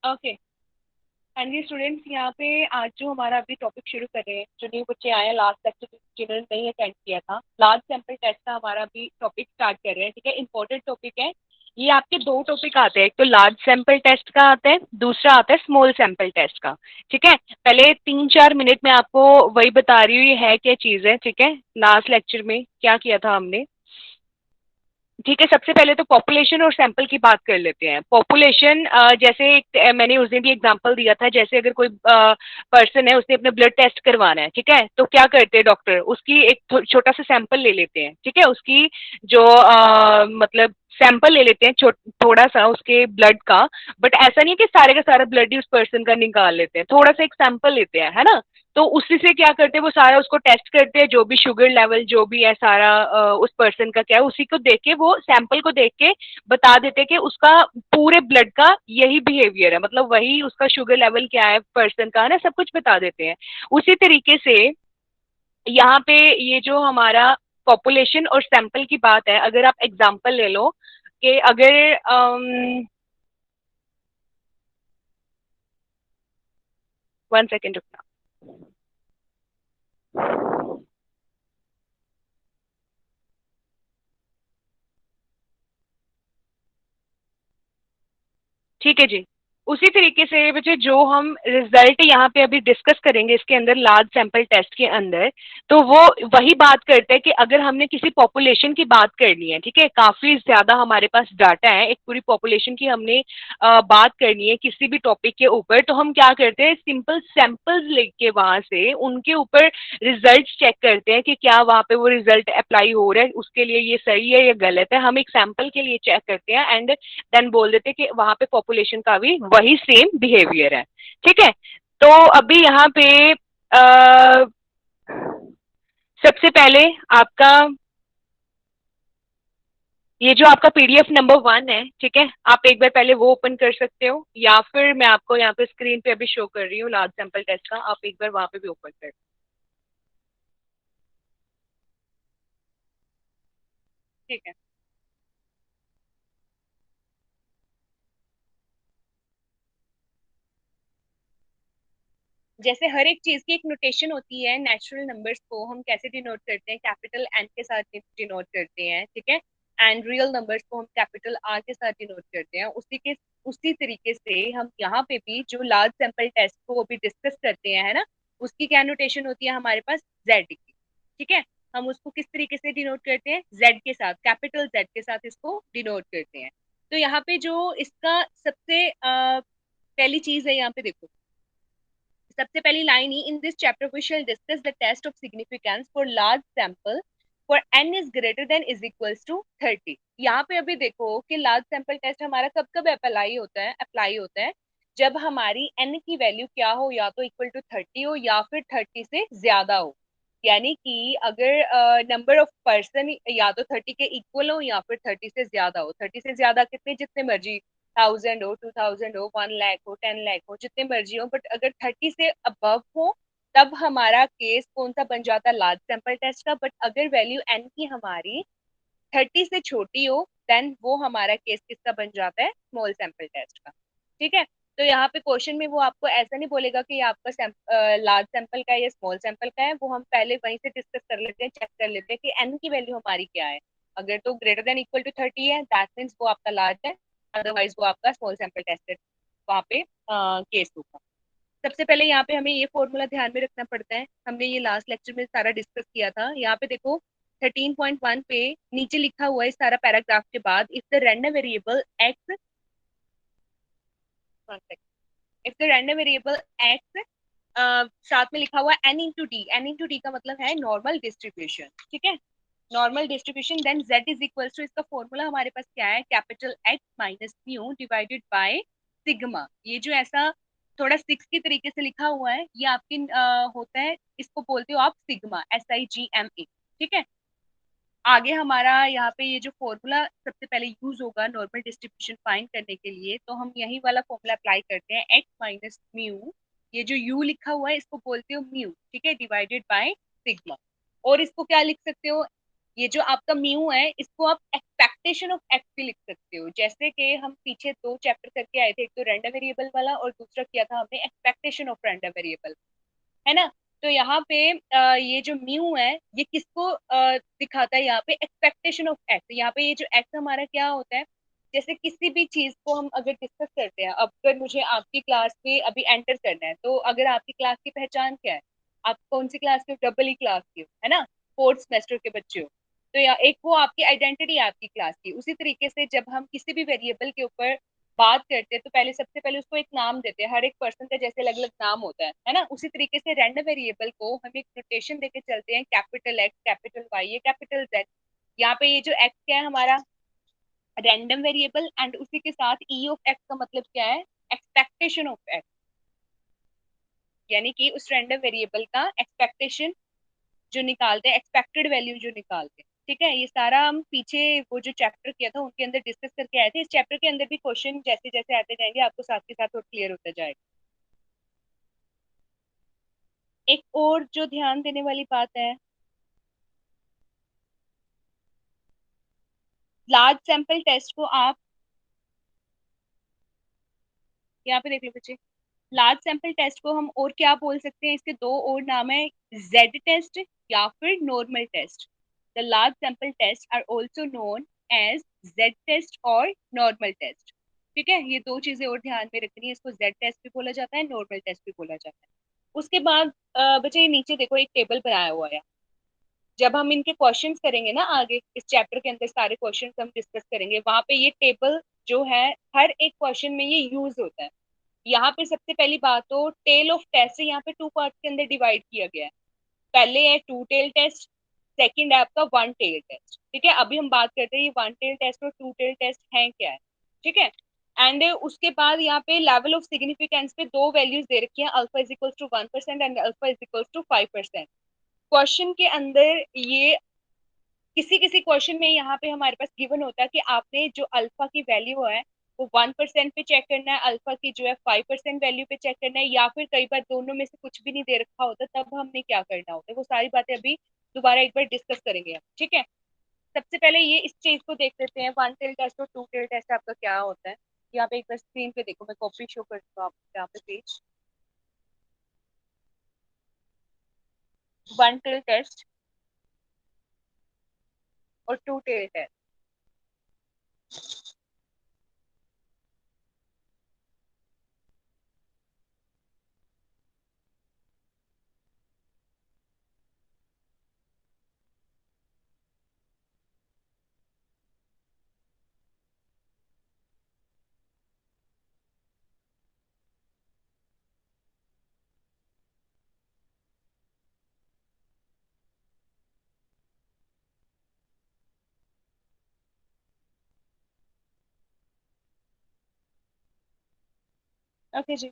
Okay. हाँ जी students, यहाँ पे आज जो हमारा अभी टॉपिक शुरू कर रहे हैं, जो न्यू बच्चे आए हैं लास्ट लेक्चर जिन्होंने नहीं अटेंड किया था, लार्ज सैंपल टेस्ट का हमारा अभी टॉपिक स्टार्ट कर रहे हैं। ठीक है, इंपॉर्टेंट टॉपिक है ये। आपके दो टॉपिक आते हैं, एक तो लार्ज सैंपल टेस्ट का आता है, दूसरा आता है स्मॉल सैंपल टेस्ट का। ठीक है, पहले 3-4 मिनट में आपको वही बता रही हूँ ये है क्या चीज़ है। ठीक है, लास्ट लेक्चर में क्या किया था हमने। ठीक है, सबसे पहले तो पॉपुलेशन और सैंपल की बात कर लेते हैं। पॉपुलेशन जैसे मैंने उस दिन भी एग्जांपल दिया था, जैसे अगर कोई पर्सन है उसने अपने ब्लड टेस्ट करवाना है, ठीक है, तो क्या करते हैं डॉक्टर, उसकी एक छोटा सा सैंपल ले लेते हैं। ठीक है, उसकी जो मतलब सैंपल ले लेते हैं थोड़ा सा उसके ब्लड का। बट ऐसा नहीं है कि सारे का सारा ब्लड ही उस पर्सन का निकाल लेते हैं, थोड़ा सा एक सैंपल लेते हैं, है ना। तो उसी से क्या करते हैं, वो सारा उसको टेस्ट करते हैं, जो भी शुगर लेवल जो भी है सारा उस पर्सन का क्या है, उसी को देख के, वो सैंपल को देख के बता देते हैं कि उसका पूरे ब्लड का यही बिहेवियर है, मतलब वही उसका शुगर लेवल क्या है पर्सन का, है ना, सब कुछ बता देते हैं। उसी तरीके से यहाँ पे ये जो हमारा पॉपुलेशन और सैंपल की बात है, अगर आप एग्जाम्पल ले लो कि अगर 1 सेकेंड रुकना। ठीक है जी। उसी तरीके से बच्चे जो हम रिजल्ट यहाँ पे अभी डिस्कस करेंगे इसके अंदर लार्ज सैंपल टेस्ट के अंदर, तो वो वही बात करते हैं कि अगर हमने किसी पॉपुलेशन की बात करनी है, ठीक है, काफी ज्यादा हमारे पास डाटा है, एक पूरी पॉपुलेशन की हमने बात करनी है किसी भी टॉपिक के ऊपर, तो हम क्या करते हैं, सिंपल सैंपल्स लेके वहां से उनके ऊपर रिजल्ट चेक करते हैं कि क्या वहां पे वो रिजल्ट अप्लाई हो रहा है, उसके लिए ये सही है या गलत है, हम एक सैंपल के लिए चेक करते हैं एंड देन बोल देते कि वहां पे पॉपुलेशन का भी वही सेम बिहेवियर है। ठीक है, तो अभी यहाँ पे सबसे पहले आपका ये जो आपका पीडीएफ नंबर 1 है, ठीक है, आप एक बार पहले वो ओपन कर सकते हो, या फिर मैं आपको यहाँ पे स्क्रीन पे अभी शो कर रही हूँ लार्ज सैंपल टेस्ट का, आप एक बार वहां पे भी ओपन कर। ठीक है, जैसे हर एक चीज की एक नोटेशन होती है, नेचुरल नंबर्स को हम कैसे डिनोट करते हैं, कैपिटल एन के साथ डिनोट करते हैं, ठीक है, एंड रियल नंबर्स को हम कैपिटल आर के साथ डिनोट करते हैं। उसी तरीके से हम यहाँ पे भी जो लार्ज सैंपल टेस्ट को अभी डिस्कस करते हैं, है ना, उसकी क्या नोटेशन होती है हमारे पास, जेड की। ठीक है, हम उसको किस तरीके से डिनोट करते हैं, जेड के साथ, कैपिटल जेड के साथ इसको डिनोट करते हैं। तो यहाँ पे जो इसका सबसे पहली चीज है, यहाँ पे देखो, सबसे पहली लाइन ही, in this chapter we shall discuss the test of significance for large sample for N is greater than is equals to 30। यहाँ पे अभी देखो कि लार्ज सैंपल टेस्ट हमारा कब कब अप्लाई होता है जब हमारी एन की वैल्यू क्या हो, या तो इक्वल टू 30 हो या फिर 30 से ज्यादा हो। यानी कि अगर नंबर ऑफ पर्सन या तो 30 के इक्वल हो या फिर 30 से ज्यादा हो, 30 से ज्यादा कितने, जितने मर्जी, 1000 हो, 2000 हो, 1 लाख हो, 10 लाख हो, जितने मर्जी हो, बट अगर 30 से अबव हो तब हमारा केस कौन सा बन जाता है, लार्ज सैंपल टेस्ट का। बट अगर वैल्यू एन की हमारी 30 से छोटी हो देन वो हमारा केस किसका बन जाता है, स्मॉल सैंपल टेस्ट का। ठीक है, तो यहाँ पे क्वेश्चन में वो आपको ऐसा नहीं बोलेगा कि ये आपका लार्ज सैंपल का है या स्मॉल सैंपल का है, वो हम पहले वहीं से डिस्कस कर लेते हैं, चेक कर लेते हैं कि एन की वैल्यू हमारी क्या है। अगर तो ग्रेटर देन इक्वल टू 30 है, दैट मीन्स वो आपका लार्ज है, अदरवाइज वो आपका स्मॉल सैंपल टेस्ट है, वहाँ पे केस होगा। सबसे पहले यहाँ पे हमें ये फॉर्मूला ध्यान में रखना पड़ता है, हमने ये लास्ट लेक्चर में सारा डिस्कस किया था। यहाँ पे देखो 13.1 पे नीचे लिखा हुआ है इस सारा पैराग्राफ के बाद, if the random variable X, if the random variable X साथ में लिखा हुआ है N into D, N into D का मतलब है नॉर्मल डिस्ट्रीब्यूशन। ठीक है, normal distribution, then Z is equal to, इसका फॉर्मूला हमारे पास क्या है, capital X minus mu divided by sigma. ये जो ऐसा थोड़ा सिक्स की तरीके से लिखा हुआ है, ये आपकी होता है, इसको बोलते हो आप सिग्मा, SIGMA। ठीक है, आगे हमारा यहाँ पे ये जो फॉर्मूला सबसे पहले यूज होगा नॉर्मल डिस्ट्रीब्यूशन फाइंड करने के लिए, तो हम यही वाला फॉर्मूला अप्लाई करते हैं, एक्स माइनस म्यू, ये जो यू लिखा हुआ है इसको बोलते हो म्यू, ठीक है, डिवाइडेड बाय सिग्मा। और इसको क्या लिख सकते हो, ये जो आपका म्यू है इसको आप एक्सपेक्टेशन ऑफ एक्स भी लिख सकते हो। जैसे कि हम पीछे दो चैप्टर करके आए थे, एक तो रैंडम वेरिएबल वाला और दूसरा किया था हमने एक्सपेक्टेशन ऑफ रैंडम वेरिएबल, है ना। तो यहाँ पे ये जो म्यू है ये किसको दिखाता है, यहाँ पे एक्सपेक्टेशन ऑफ एक्स। यहाँ पे ये जो एक्स हमारा क्या होता है, जैसे किसी भी चीज को हम अगर डिस्कस करते हैं, अब अगर मुझे आपकी क्लास पे अभी एंटर करना है, तो अगर आपकी क्लास की पहचान क्या है, आप कौन सी क्लास के हो, डबल ई क्लास के हो, है ना, फोर्थ सेमेस्टर के बच्चे हो, तो या एक वो आपकी आइडेंटिटी है आपकी क्लास की। उसी तरीके से जब हम किसी भी वेरिएबल के ऊपर बात करते हैं तो पहले सबसे पहले उसको एक नाम देते हैं, हर एक पर्सन का जैसे अलग अलग नाम होता है ना। उसी तरीके से रैंडम वेरिएबल को हम एक नोटेशन देके चलते हैं, कैपिटल एक्स, कैपिटल वाई, ये कैपिटल जेड। यहाँ पे ये जो एक्स क्या है हमारा, रैंडम वेरिएबल, एंड उसी के साथ ई ऑफ एक्स का मतलब क्या है, एक्सपेक्टेशन ऑफ एक्स, यानी कि उस रैंडम वेरिएबल का एक्सपेक्टेशन जो निकालते हैं, एक्सपेक्टेड वैल्यू जो निकालते हैं। ठीक है, ये सारा हम पीछे वो जो चैप्टर किया था उनके अंदर डिस्कस करके आए थे। इस चैप्टर के अंदर भी क्वेश्चन जैसे जैसे आते जाएंगे आपको साथ के साथ और क्लियर होता जाएगा। एक और जो ध्यान देने वाली बात है, लार्ज सैंपल टेस्ट को आप यहाँ पे देख लो बच्चे, लार्ज सैंपल टेस्ट को हम और क्या बोल सकते हैं, इसके दो और नाम है, जेड टेस्ट या फिर normal test. The large sample test are also known as Z test और नॉर्मल टेस्ट। ठीक है, ये दो चीजें और ध्यान में रखनी है, इसको जेड टेस्ट भी बोला जाता है, नॉर्मल टेस्ट भी बोला जाता है। उसके बाद बच्चे ये नीचे देखो एक टेबल बनाया हुआ है। जब हम इनके क्वेश्चंस करेंगे ना आगे इस चैप्टर के अंदर सारे क्वेश्चंस हम डिस्कस करेंगे, वहां पे ये टेबल जो है हर एक क्वेश्चन में ये यूज होता है। यहाँ पे सबसे पहली बात तो टेल ऑफ टेस्ट यहाँ पे टू पार्ट के अंदर डिवाइड किया गया है। पहले है टू टेल टेस्ट, सेकंड है आपका वन टेल टेस्ट। ठीक है, अभी हम बात करते हैं ये वन टेल टेस्ट और टू टेल टेस्ट है क्या है। ठीक है, एंड उसके बाद यहाँ पे लेवल ऑफ सिग्निफिकेंस पे दो वैल्यूज दे रखी है, alpha is equal to 1% and alpha is equal to 5%। Question के अंदर ये किसी किसी क्वेश्चन में यहाँ पे हमारे पास गिवन होता है कि आपने जो अल्फा की वैल्यू है वो 1% पे चेक करना है, अल्फा की जो है 5% वैल्यू पे चेक करना है, या फिर कई बार दोनों में से कुछ भी नहीं दे रखा होता, तब हमने क्या करना होता है, वो सारी बातें अभी दोबारा एक बार डिस्कस करेंगे हम। ठीक है, सबसे पहले ये इस चीज को देख लेते हैं, वन टेल टेस्ट और टू टेल टेस्ट आपका क्या होता है। यहाँ पे एक बार स्क्रीन पे देखो, मैं कॉपी शो करती हूँ आपको यहाँ पे पेज। वन टेल टेस्ट और टू टेल टेस्ट। ओके जी,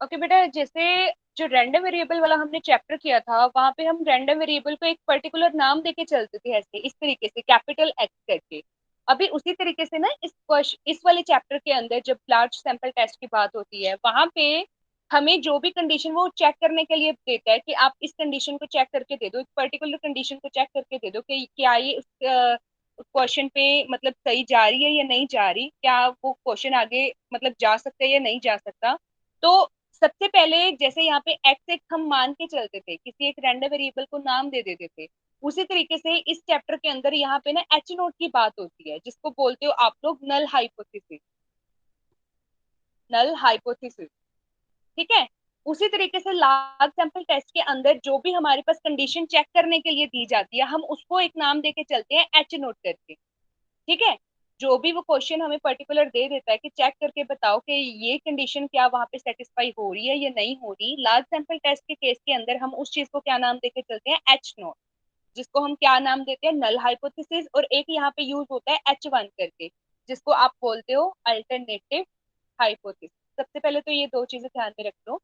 ओके बेटा, जैसे जो रैंडम वेरिएबल वाला हमने चैप्टर किया था वहां पे हम रैंडम वेरिएबल को एक पर्टिकुलर नाम देके चलते थे, ऐसे इस तरीके से कैपिटल एक्स करके। अभी उसी तरीके से ना इस वाले चैप्टर के अंदर जब लार्ज सैंपल टेस्ट की बात होती है वहां पे हमें जो भी कंडीशन वो चेक करने के लिए देता है कि आप इस कंडीशन को चेक करके दे दो, एक पर्टिकुलर कंडीशन को चेक करके दे दो कि क्या ये उस क्वेश्चन पे मतलब सही जा रही है या नहीं जा रही, क्या वो क्वेश्चन आगे मतलब जा सकता है या नहीं जा सकता। तो सबसे पहले जैसे यहाँ पे एक्स एक हम मान के चलते थे, किसी एक रैंडम वेरिएबल को नाम दे देते थे, उसी तरीके से इस चैप्टर के अंदर यहाँ पे ना एच नोट की बात होती है, जिसको बोलते हो आप लोग नल हाइपोथेसिस। नल हाइपोथेसिस, ठीक है। उसी तरीके से लार्ज सैंपल टेस्ट के अंदर जो भी हमारे पास कंडीशन चेक करने के लिए दी जाती है हम उसको एक नाम देके चलते हैं एच नोट करके। ठीक है, जो भी वो क्वेश्चन हमें पर्टिकुलर दे देता है कि चेक करके बताओ कि ये कंडीशन क्या वहां पे सेटिस्फाई हो रही है या नहीं हो रही, लार्ज सैंपल टेस्ट के केस के अंदर हम उस चीज को क्या नाम देके चलते हैं, एच नोट, जिसको हम क्या नाम देते हैं, नल हाइपोथेसिस। और एक यहाँ पे यूज होता है एच वन करके, जिसको आप बोलते हो अल्टरनेटिव हाइपोथेसिस। सबसे पहले तो ये दो चीजें ध्यान में रख लो।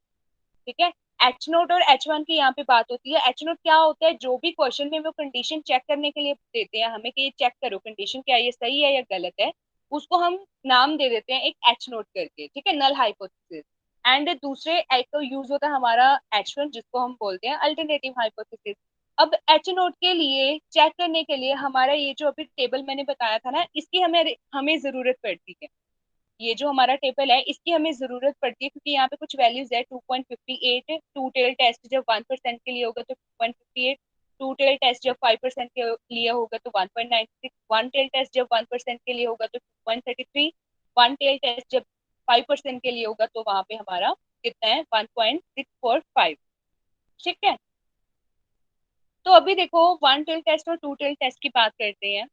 ठीक है, एच नोट और एच वन की यहाँ पे बात होती है। एच नोट क्या होता है, जो भी क्वेश्चन में वो कंडीशन चेक करने के लिए देते हैं हमें कि ये चेक करो कंडीशन क्या ये सही है या गलत है, उसको हम नाम दे देते हैं एक एच नोट करके। ठीक है, नल हाइपोथेसिस। एंड दूसरे एक तो यूज होता है हमारा एच वन, जिसको हम बोलते हैं अल्टरनेटिव हाइपोथेसिस। अब एच नोट के लिए चेक करने के लिए हमारा ये जो अभी टेबल मैंने बताया था ना, इसकी हमें हमें जरूरत पड़ती है। ये जो हमारा टेबल है इसकी हमें जरूरत पड़ती है, क्योंकि यहाँ पे कुछ वैल्यूज है 2.58, टू टेल टेस्ट जब 1% के लिए होगा तो 2.58, टू टेल टेस्ट जब 5% के लिए होगा तो 1.96, वन टेल टेस्ट जब 1% के लिए होगा तो 2.33, वन टेल टेस्ट जब 5% के लिए होगा तो वहां पे हमारा कितना है 1.645। ठीक है, तो अभी देखो वन टेल टेस्ट और टू टेल टेस्ट की बात करते हैं।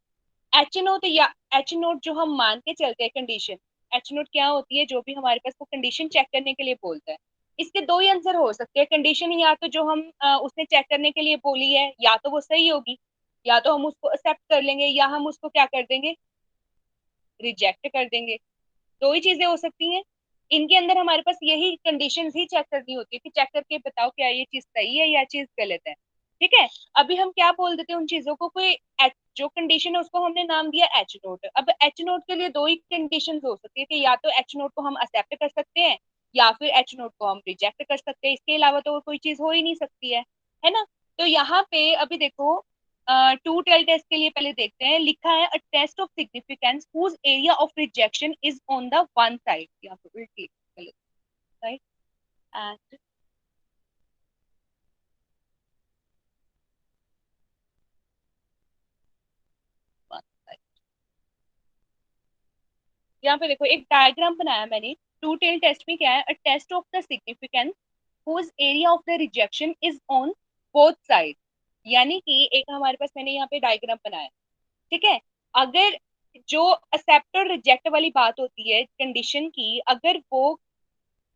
एच नोट या एच नोट जो हम मान के चलते हैं कंडीशन, एच नोट क्या होती है, जो भी हमारे पास वो कंडीशन चेक करने के लिए बोलता है। इसके दो ही आंसर हो सकते हैं कंडीशन, या तो जो हम उसने चेक करने के लिए बोली है या तो वो सही होगी, या तो हम उसको एक्सेप्ट कर लेंगे, या हम उसको क्या कर देंगे, रिजेक्ट कर देंगे। दो ही चीजें हो सकती हैं। इनके अंदर हमारे पास यही कंडीशन ही चेक करनी होती है कि चेक करके बताओ क्या ये चीज सही है या चीज गलत है। ठीक है, अभी हम क्या बोल देते हैं उन चीजों को, कोई जो कंडीशन है उसको हमने नाम दिया एच नोट। अब एच नोट के लिए दो ही कंडीशन हो सकती है कि या तो एच नोट को हम एक्सेप्ट कर सकते हैं या फिर एच नोट को हम रिजेक्ट कर सकते हैं। इसके अलावा तो और कोई चीज हो ही नहीं सकती है ना। तो यहाँ पे अभी देखो टू टेल टेस्ट के लिए पहले देखते हैं, लिखा है a test of significance whose area of rejection is on the one side, यहाँ पे उल्टी राइट एंड वन साइड। यहाँ पे देखो एक डायग्राम बनाया मैंने। टू टेल टेस्ट में क्या है, a test of the significance whose area of the rejection is on both side. यानी कि एक हमारे पास मैंने यहाँ पे डायग्राम बनाया, ठीक है। अगर जो एक्सेप्ट और रिजेक्ट वाली बात होती है कंडीशन की, अगर वो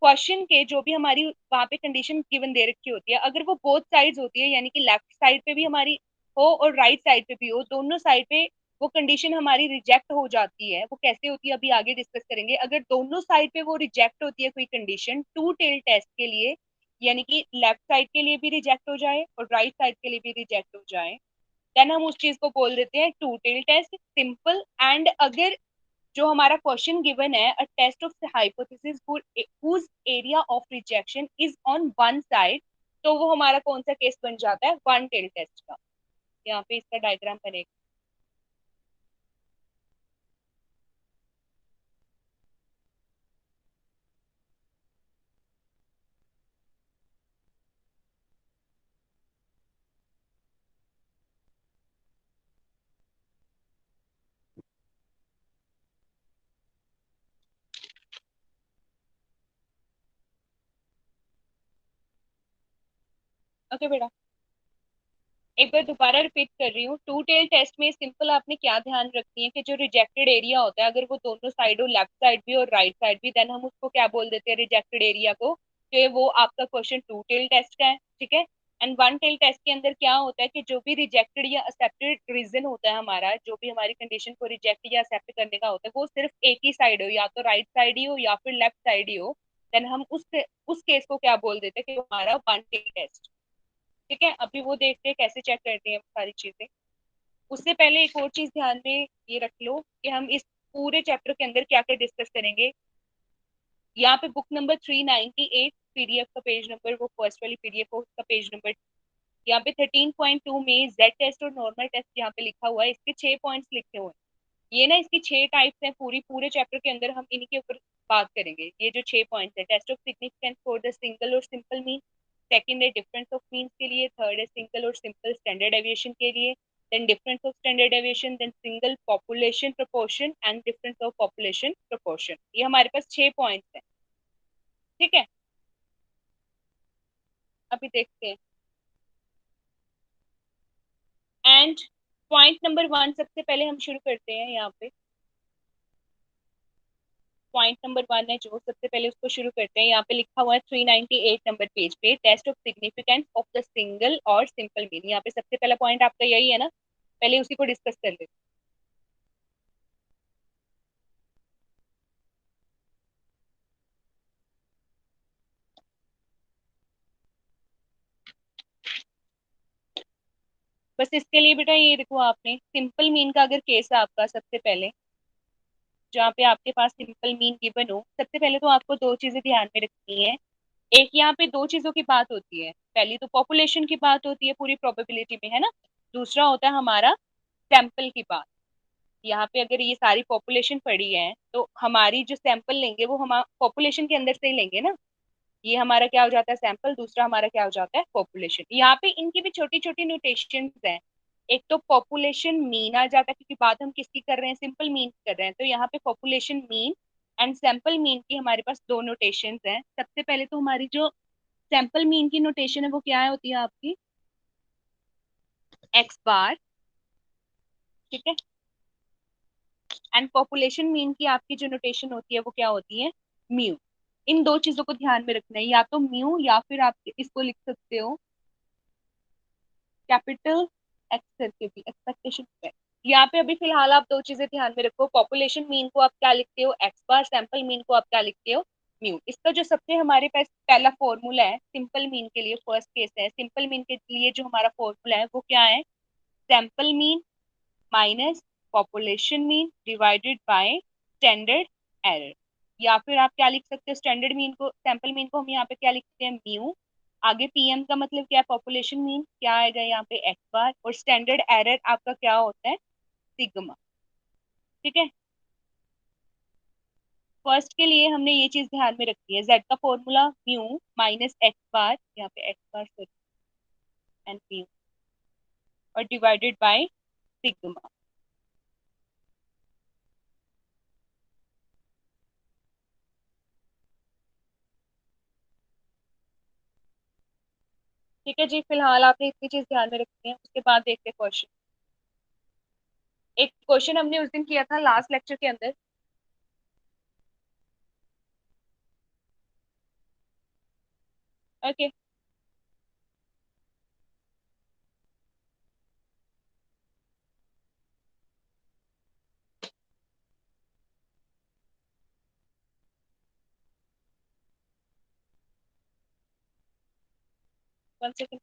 क्वेश्चन के जो भी हमारी वहां पे कंडीशन गिवन दे रखी होती है, अगर वो बोथ साइड्स होती है, यानी कि लेफ्ट साइड पे भी हमारी हो और राइट साइड पे भी हो, दोनों साइड पे वो कंडीशन हमारी रिजेक्ट हो जाती है। वो कैसे होती है अभी आगे डिस्कस करेंगे। अगर दोनों साइड पे वो रिजेक्ट होती है कोई कंडीशन टू टेल टेस्ट के लिए, यानी कि लेफ्ट साइड के लिए भी रिजेक्ट हो जाए और राइट साइड के लिए भी रिजेक्ट हो जाए, देन हम उस चीज को बोल देते हैं two tail test, simple. And अगर जो हमारा क्वेश्चन गिवन है, a test of hypothesis whose area of rejection is on one side, तो वो हमारा कौन सा केस बन जाता है, वन टेल टेस्ट का। यहाँ पे इसका डायग्राम बनेगा। ओके बेटा, एक बार दोबारा रिपीट कर रही हूँ। टू टेल टेस्ट में सिंपल आपने क्या ध्यान रखनी है कि जो रिजेक्टेड एरिया होता है, अगर वो दोनों साइड हो, लेफ्ट साइड भी और राइट साइड भी, देन हम उसको क्या बोल देते हैं रिजेक्टेड एरिया को, कि वो आपका क्वेश्चन टू टेल टेस्ट का है। ठीक है, एंड वन टेल टेस्ट के अंदर क्या होता है कि जो भी रिजेक्टेड या एक्सेप्टेड रीजन होता है हमारा, जो भी हमारी कंडीशन को रिजेक्ट या एक्सेप्ट करने का होता है, वो सिर्फ एक ही साइड हो, या तो राइट साइड ही हो या फिर लेफ्ट साइड ही हो, देन हम उस केस को क्या बोल देते हैं कि हमारा वन टेल टेस्ट। ठीक है, अभी वो देखते हैं कैसे चेक करते हैं सारी चीजें। उससे पहले एक और चीज ध्यान में ये रख लो कि हम इस पूरे चैप्टर के अंदर क्या क्या डिस्कस करेंगे। यहाँ पे बुक नंबर 398 पीडीएफ का पेज नंबर, वो फर्स्ट वाली पीडीएफ हो उसका पेज नंबर। यहाँ पे 13.2 में जेड टेस्ट और नॉर्मल टेस्ट यहाँ पे लिखा हुआ है, इसके 6 पॉइंट्स लिखे हुए हैं। ये ना इसकी 6 टाइप्स हैं, पूरे चैप्टर के अंदर हम इन्हीं के ऊपर बात करेंगे। ये जो 6 पॉइंट्स है, test of significance for the single और सिंपल मीन, सेकंड है डिफरेंस ऑफ मीन्स के लिए, थर्ड है सिंगल और सिंपल स्टैंडर्ड डेविएशन के लिए, then difference of standard deviation, then single population proportion and difference of population proportion. ये हमारे पास 6 पॉइंट्स हैं। ठीक है, अभी देखते हैं। एंड पॉइंट नंबर 1 सबसे पहले हम शुरू करते हैं यहाँ पे। पॉइंट नंबर 1 है जो सबसे पहले उसको शुरू करते हैं। यहाँ पे लिखा हुआ है 398 नंबर पेज पे, test of significance of the single और सिंपल मीन। यहाँ पे सबसे पहला पॉइंट आपका यही है ना, पहले उसी को डिस्कस कर लेते हैं। बस इसके लिए बेटा ये देखो, आपने सिंपल मीन का अगर केस है आपका, सबसे पहले जहाँ पे आपके पास सिंपल मीन गिवन हो, सबसे पहले तो आपको दो चीजें ध्यान में रखनी है। एक यहाँ पे दो चीजों की बात होती है। पहली तो पॉपुलेशन की बात होती है पूरी प्रोबेबिलिटी में, है ना। दूसरा होता है हमारा सैंपल की बात। यहाँ पे अगर ये सारी पॉपुलेशन पड़ी है तो हमारी जो सैंपल लेंगे वो हम पॉपुलेशन के अंदर से ही लेंगे ना। ये हमारा क्या हो जाता है सैंपल, दूसरा हमारा क्या हो जाता है पॉपुलेशन। यहाँ पे इनकी भी छोटी छोटी नोटेशन हैं। एक तो पॉपुलेशन मीन आ जाता है, क्योंकि बात हम किसकी कर रहे हैं, सिंपल मीन कर रहे हैं, तो यहाँ पे population mean and sample mean की हमारे पास दो नोटेशन हैं। सबसे पहले तो हमारी जो सैंपल मीन की नोटेशन है वो क्या होती है आपकी, एक्स बार, ठीक है। एंड पॉपुलेशन मीन की आपकी जो नोटेशन होती है वो क्या होती है, म्यू। इन दो चीजों को ध्यान में रखना है, या तो म्यू या फिर आप इसको लिख सकते हो कैपिटल एक्स करके भी, एक्सपेक्टेशन है। यहाँ पे अभी फिलहाल आप दो चीजें ध्यान में रखो, पॉपुलेशन मीन को आप क्या लिखते हो एक्स बार, सैंपल मीन को आप क्या लिखते हो म्यू। इसका जो सबसे हमारे पास पहला फॉर्मूला है सिंपल मीन के लिए, फर्स्ट केस है, सिंपल मीन के लिए जो हमारा फॉर्मूला है वो क्या है, sample mean minus population mean divided by standard error. या फिर आप क्या लिख सकते हो, स्टैंडर्ड मीन को, सैंपल मीन को हम यहाँ पे क्या लिखते हैं म्यू, आगे पीएम का मतलब क्या है, पॉपुलेशन मीन क्या आएगा यहाँ पे एक्स बार, और स्टैंडर्ड एरर आपका क्या होता है सिग्मा, ठीक है। फर्स्ट के लिए हमने ये चीज ध्यान में रखी है, जेड का फॉर्मूला म्यू माइनस एक्स बार, यहाँ पे एक्स बार एंड म्यू, और डिवाइडेड बाय सिग्मा। ठीक है जी, फिलहाल आपने इतनी चीज ध्यान में रखी है, उसके बाद देखते हैं क्वेश्चन। एक क्वेश्चन हमने उस दिन किया था लास्ट लेक्चर के अंदर। ओके। 1 सेकंड।